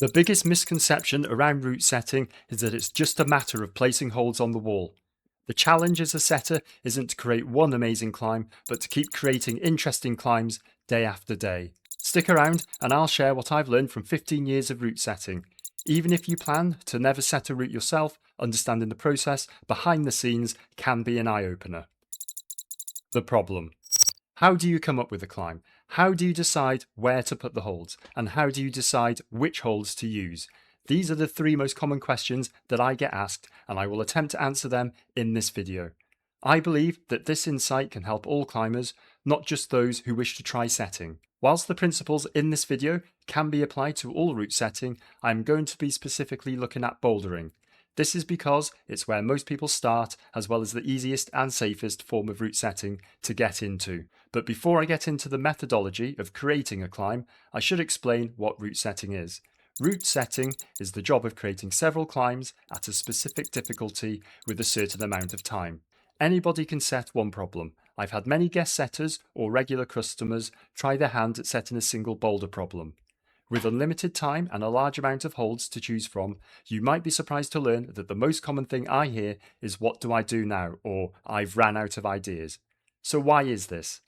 The biggest misconception around route setting is that it's just a matter of placing holds on the wall. The challenge as a setter isn't to create one amazing climb, but to keep creating interesting climbs day after day. Stick around and I'll share what I've learned from 15 years of route setting. Even if you plan to never set a route yourself, understanding the process behind the scenes can be an eye-opener. The problem. How do you come up with a climb? How do you decide where to put the holds? And how do you decide which holds to use? These are the three most common questions that I get asked, and I will attempt to answer them in this video. I believe that this insight can help all climbers, not just those who wish to try setting. Whilst the principles in this video can be applied to all route setting, I am going to be specifically looking at bouldering. This is because it's where most people start, as well as the easiest and safest form of route setting to get into. But before I get into the methodology of creating a climb, I should explain what route setting is. Route setting is the job of creating several climbs at a specific difficulty with a certain amount of time. Anybody can set one problem. I've had many guest setters or regular customers try their hand at setting a single boulder problem. With unlimited time and a large amount of holds to choose from, you might be surprised to learn that the most common thing I hear is "what do I do now?" or "I've ran out of ideas." So why is this?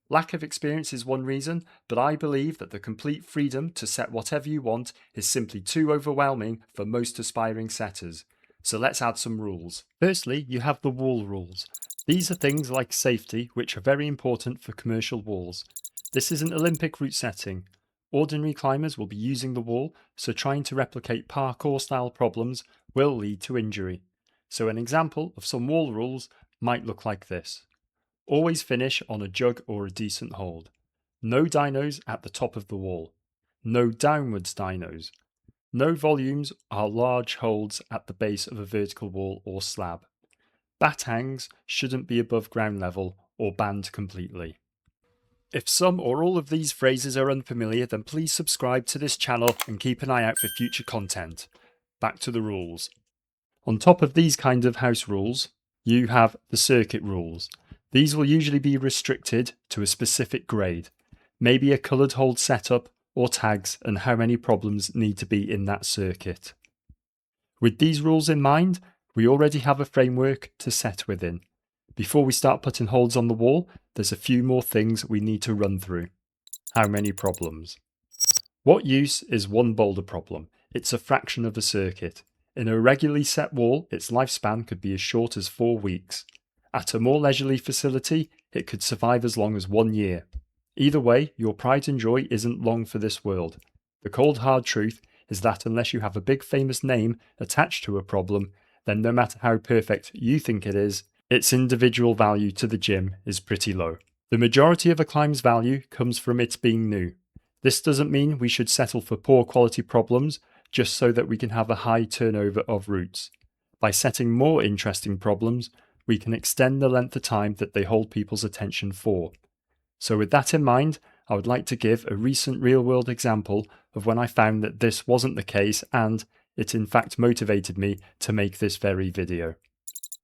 Lack of experience is one reason, but I believe that the complete freedom to set whatever you want is simply too overwhelming for most aspiring setters. So let's add some rules. Firstly, you have the wall rules. These are things like safety, which are very important for commercial walls. This isn't Olympic route setting. Ordinary climbers will be using the wall, so trying to replicate parkour style problems will lead to injury. So an example of some wall rules might look like this. Always finish on a jug or a decent hold. No dynos at the top of the wall. No downwards dynos. No volumes are large holds at the base of a vertical wall or slab. Batangs shouldn't be above ground level or banned completely. If some or all of these phrases are unfamiliar, then please subscribe to this channel and keep an eye out for future content. Back to the rules. On top of these kind of house rules, you have the circuit rules. These will usually be restricted to a specific grade, maybe a coloured hold setup or tags and how many problems need to be in that circuit. With these rules in mind, we already have a framework to set within. Before we start putting holds on the wall, there's a few more things we need to run through. How many problems? What use is one boulder problem? It's a fraction of a circuit. In a regularly set wall, its lifespan could be as short as 4 weeks. At a more leisurely facility, it could survive as long as 1 year. Either way, your pride and joy isn't long for this world. The cold hard truth is that unless you have a big famous name attached to a problem, then no matter how perfect you think it is, its individual value to the gym is pretty low. The majority of a climb's value comes from it being new. This doesn't mean we should settle for poor quality problems just so that we can have a high turnover of routes. By setting more interesting problems, we can extend the length of time that they hold people's attention for. So with that in mind, I would like to give a recent real-world example of when I found that this wasn't the case and it in fact motivated me to make this very video.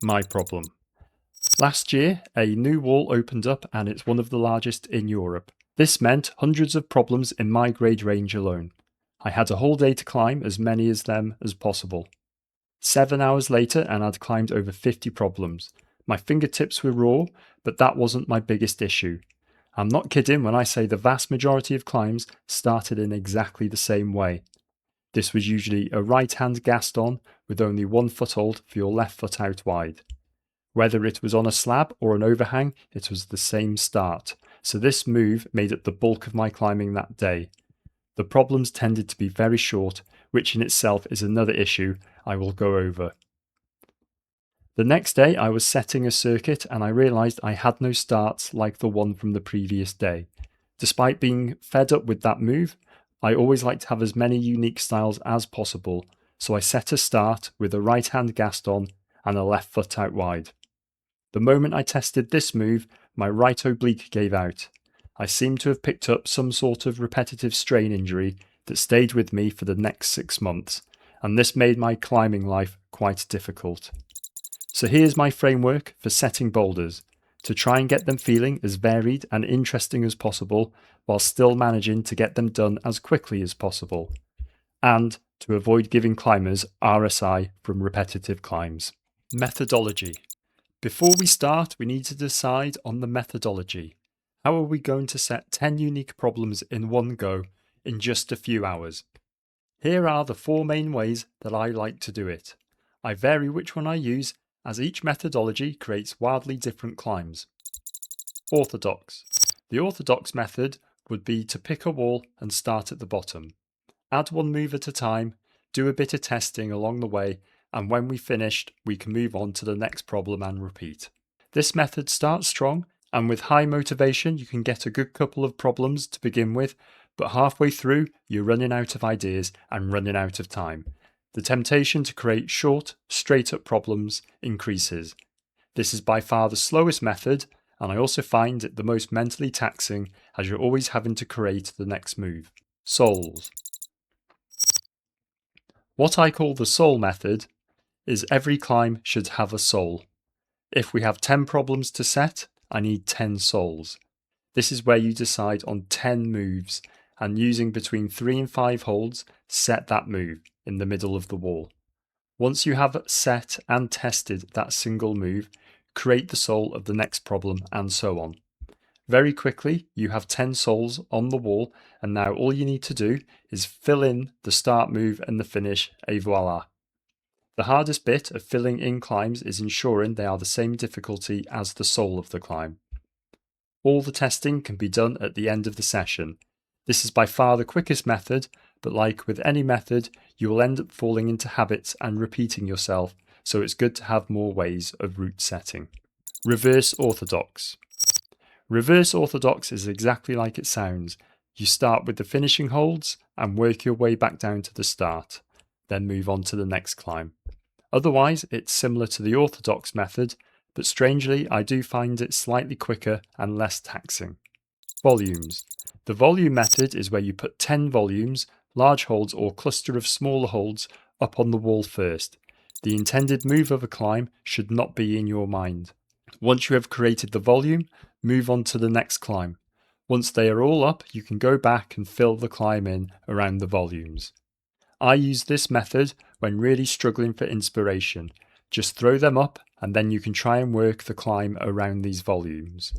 My problem. Last year, a new wall opened up and it's one of the largest in Europe. This meant hundreds of problems in my grade range alone. I had a whole day to climb as many of them as possible. 7 hours later and I'd climbed over 50 problems. My fingertips were raw, but that wasn't my biggest issue. I'm not kidding when I say the vast majority of climbs started in exactly the same way. This was usually a right hand gaston with only 1 foothold for your left foot out wide. Whether it was on a slab or an overhang, it was the same start, so this move made up the bulk of my climbing that day. The problems tended to be very short, which in itself is another issue I will go over. The next day I was setting a circuit and I realised I had no starts like the one from the previous day. Despite being fed up with that move, I always like to have as many unique styles as possible, so I set a start with a right hand gaston and a left foot out wide. The moment I tested this move, my right oblique gave out. I seemed to have picked up some sort of repetitive strain injury that stayed with me for the next 6 months, and this made my climbing life quite difficult. So here's my framework for setting boulders, to try and get them feeling as varied and interesting as possible, while still managing to get them done as quickly as possible. and to avoid giving climbers RSI from repetitive climbs. Methodology. Before we start, we need to decide on the methodology. How are we going to set 10 unique problems in one go in just a few hours? Here are the 4 main ways that I like to do it. I vary which one I use, as each methodology creates wildly different climbs. Orthodox. The orthodox method would be to pick a wall and start at the bottom. Add one move at a time, do a bit of testing along the way, and when we've finished, we can move on to the next problem and repeat. This method starts strong, and with high motivation, you can get a good couple of problems to begin with, but halfway through, you're running out of ideas and running out of time. The temptation to create short, straight-up problems increases. This is by far the slowest method, and I also find it the most mentally taxing, as you're always having to create the next move. Souls. What I call the soul method is every climb should have a soul. If we have 10 problems to set, I need 10 souls. This is where you decide on 10 moves, and using between 3 and 5 holds, set that move in the middle of the wall. Once you have set and tested that single move, create the soul of the next problem, and so on. Very quickly, you have 10 souls on the wall, and now all you need to do is fill in the start move and the finish, et voila. The hardest bit of filling in climbs is ensuring they are the same difficulty as the soul of the climb. All the testing can be done at the end of the session. This is by far the quickest method, but like with any method, you will end up falling into habits and repeating yourself, so it's good to have more ways of route setting. Reverse orthodox. Reverse orthodox is exactly like it sounds. You start with the finishing holds and work your way back down to the start, then move on to the next climb. Otherwise, it's similar to the orthodox method, but strangely, I do find it slightly quicker and less taxing. Volumes. The volume method is where you put 10 volumes, large holds or cluster of smaller holds up on the wall first. The intended move of a climb should not be in your mind. Once you have created the volume, move on to the next climb. Once they are all up, you can go back and fill the climb in around the volumes. I use this method when really struggling for inspiration. Just throw them up and then you can try and work the climb around these volumes.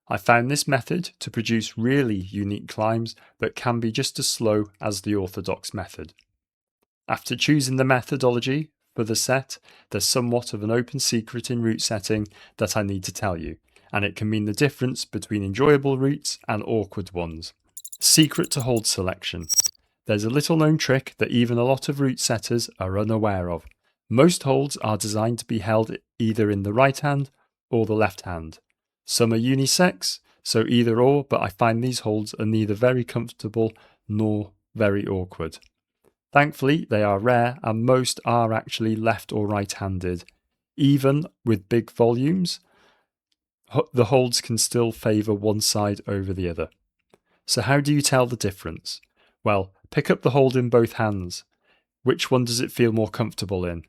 I found this method to produce really unique climbs but can be just as slow as the orthodox method. After choosing the methodology for the set, there's somewhat of an open secret in route setting that I need to tell you, and it can mean the difference between enjoyable routes and awkward ones. Secret to hold selection. There's a little known trick that even a lot of route setters are unaware of. Most holds are designed to be held either in the right hand or the left hand. Some are unisex, so either or, but I find these holds are neither very comfortable nor very awkward. Thankfully, they are rare and most are actually left or right-handed. Even with big volumes, the holds can still favour one side over the other. So how do you tell the difference? Well, pick up the hold in both hands. Which one does it feel more comfortable in?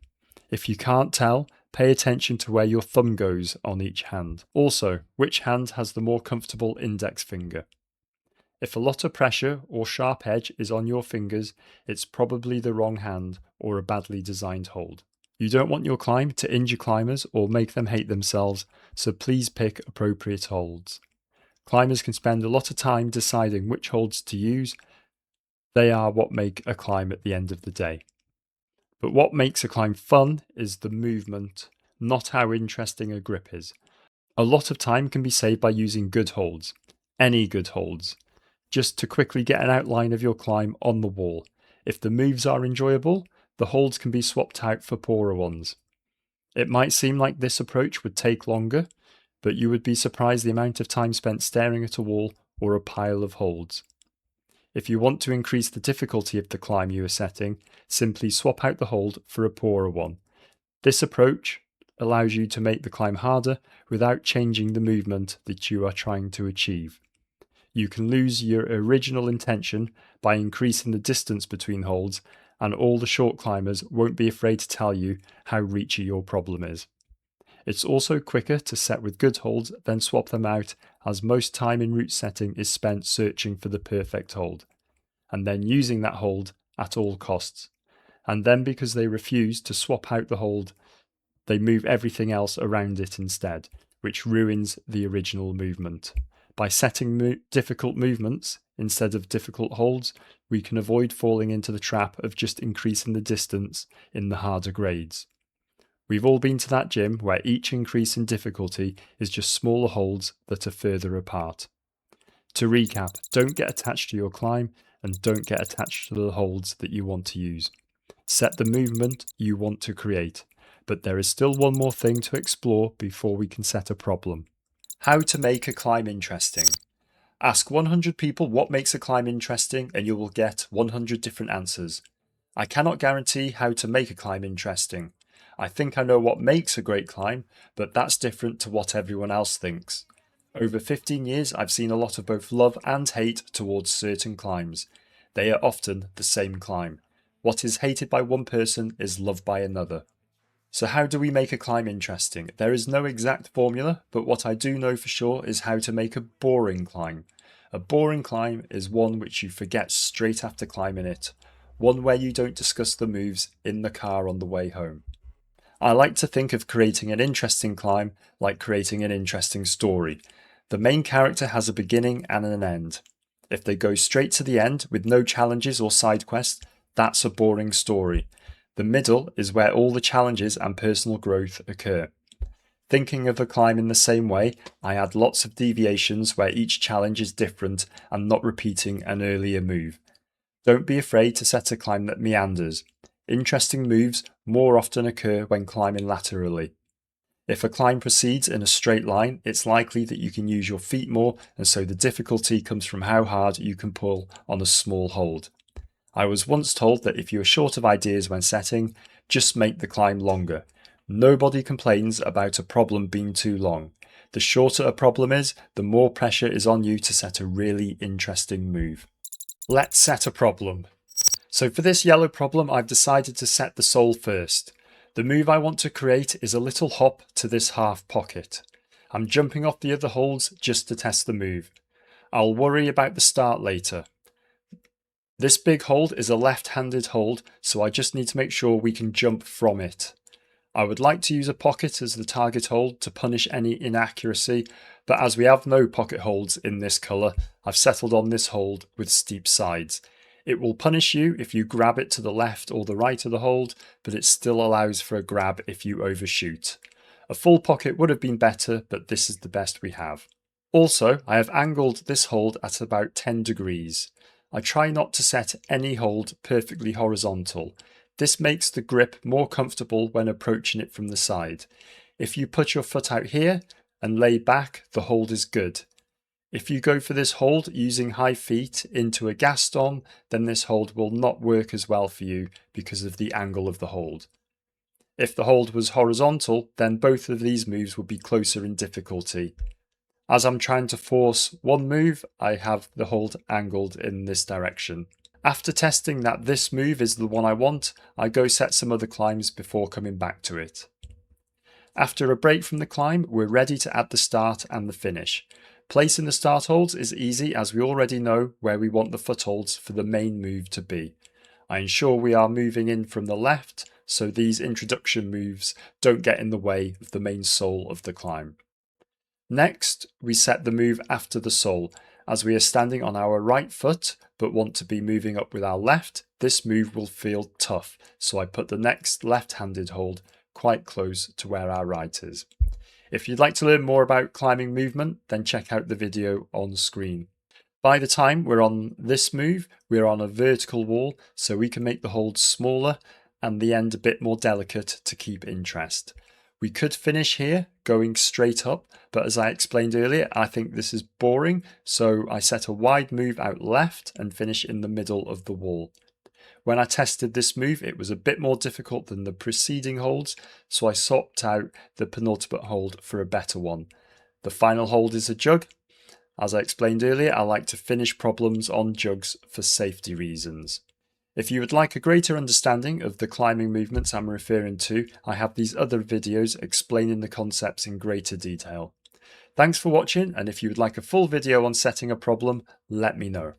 If you can't tell, pay attention to where your thumb goes on each hand. Also, which hand has the more comfortable index finger? If a lot of pressure or sharp edge is on your fingers, it's probably the wrong hand or a badly designed hold. You don't want your climb to injure climbers or make them hate themselves, so please pick appropriate holds. Climbers can spend a lot of time deciding which holds to use. They are what make a climb at the end of the day. But what makes a climb fun is the movement, not how interesting a grip is. A lot of time can be saved by using good holds, any good holds, just to quickly get an outline of your climb on the wall. If the moves are enjoyable, the holds can be swapped out for poorer ones. It might seem like this approach would take longer, but you would be surprised the amount of time spent staring at a wall or a pile of holds. If you want to increase the difficulty of the climb you are setting, simply swap out the hold for a poorer one. This approach allows you to make the climb harder without changing the movement that you are trying to achieve. You can lose your original intention by increasing the distance between holds, and all the short climbers won't be afraid to tell you how reachy your problem is. It's also quicker to set with good holds than swap them out, as most time in route setting is spent searching for the perfect hold, and then using that hold at all costs. And then because they refuse to swap out the hold, they move everything else around it instead, which ruins the original movement. By setting difficult movements instead of difficult holds, we can avoid falling into the trap of just increasing the distance in the harder grades. We've all been to that gym where each increase in difficulty is just smaller holds that are further apart. To recap, don't get attached to your climb and don't get attached to the holds that you want to use. Set the movement you want to create, but there is still one more thing to explore before we can set a problem. How to make a climb interesting. Ask 100 people what makes a climb interesting and you will get 100 different answers. I cannot guarantee how to make a climb interesting. I think I know what makes a great climb, but that's different to what everyone else thinks. Over 15 years, I've seen a lot of both love and hate towards certain climbs. They are often the same climb. What is hated by one person is loved by another. So how do we make a climb interesting? There is no exact formula, but what I do know for sure is how to make a boring climb. A boring climb is one which you forget straight after climbing it, one where you don't discuss the moves in the car on the way home. I like to think of creating an interesting climb like creating an interesting story. The main character has a beginning and an end. If they go straight to the end with no challenges or side quests, that's a boring story. The middle is where all the challenges and personal growth occur. Thinking of a climb in the same way, I add lots of deviations where each challenge is different and not repeating an earlier move. Don't be afraid to set a climb that meanders. Interesting moves more often occur when climbing laterally. If a climb proceeds in a straight line, it's likely that you can use your feet more, and so the difficulty comes from how hard you can pull on a small hold. I was once told that if you are short of ideas when setting, just make the climb longer. Nobody complains about a problem being too long. The shorter a problem is, the more pressure is on you to set a really interesting move. Let's set a problem. So for this yellow problem, I've decided to set the sole first. The move I want to create is a little hop to this half pocket. I'm jumping off the other holds just to test the move. I'll worry about the start later. This big hold is a left-handed hold, so I just need to make sure we can jump from it. I would like to use a pocket as the target hold to punish any inaccuracy, but as we have no pocket holds in this colour, I've settled on this hold with steep sides. It will punish you if you grab it to the left or the right of the hold, but it still allows for a grab if you overshoot. A full pocket would have been better, but this is the best we have. Also, I have angled this hold at about 10 degrees. I try not to set any hold perfectly horizontal. This makes the grip more comfortable when approaching it from the side. If you put your foot out here and lay back, the hold is good. If you go for this hold using high feet into a Gaston, then this hold will not work as well for you because of the angle of the hold. If the hold was horizontal, then both of these moves would be closer in difficulty. As I'm trying to force one move, I have the hold angled in this direction. After testing that this move is the one I want, I go set some other climbs before coming back to it. After a break from the climb, we're ready to add the start and the finish. Placing the start holds is easy as we already know where we want the footholds for the main move to be. I ensure we are moving in from the left so these introduction moves don't get in the way of the main sole of the climb. Next, we set the move after the sole. As we are standing on our right foot but want to be moving up with our left, this move will feel tough, so I put the next left-handed hold quite close to where our right is. If you'd like to learn more about climbing movement, then check out the video on screen. By the time we're on this move, we're on a vertical wall, so we can make the hold smaller and the end a bit more delicate to keep interest. We could finish here going straight up, but as I explained earlier, I think this is boring, so I set a wide move out left and finish in the middle of the wall. When I tested this move, it was a bit more difficult than the preceding holds, so I swapped out the penultimate hold for a better one. The final hold is a jug. As I explained earlier, I like to finish problems on jugs for safety reasons. If you would like a greater understanding of the climbing movements I'm referring to, I have these other videos explaining the concepts in greater detail. Thanks for watching, and if you would like a full video on setting a problem, let me know.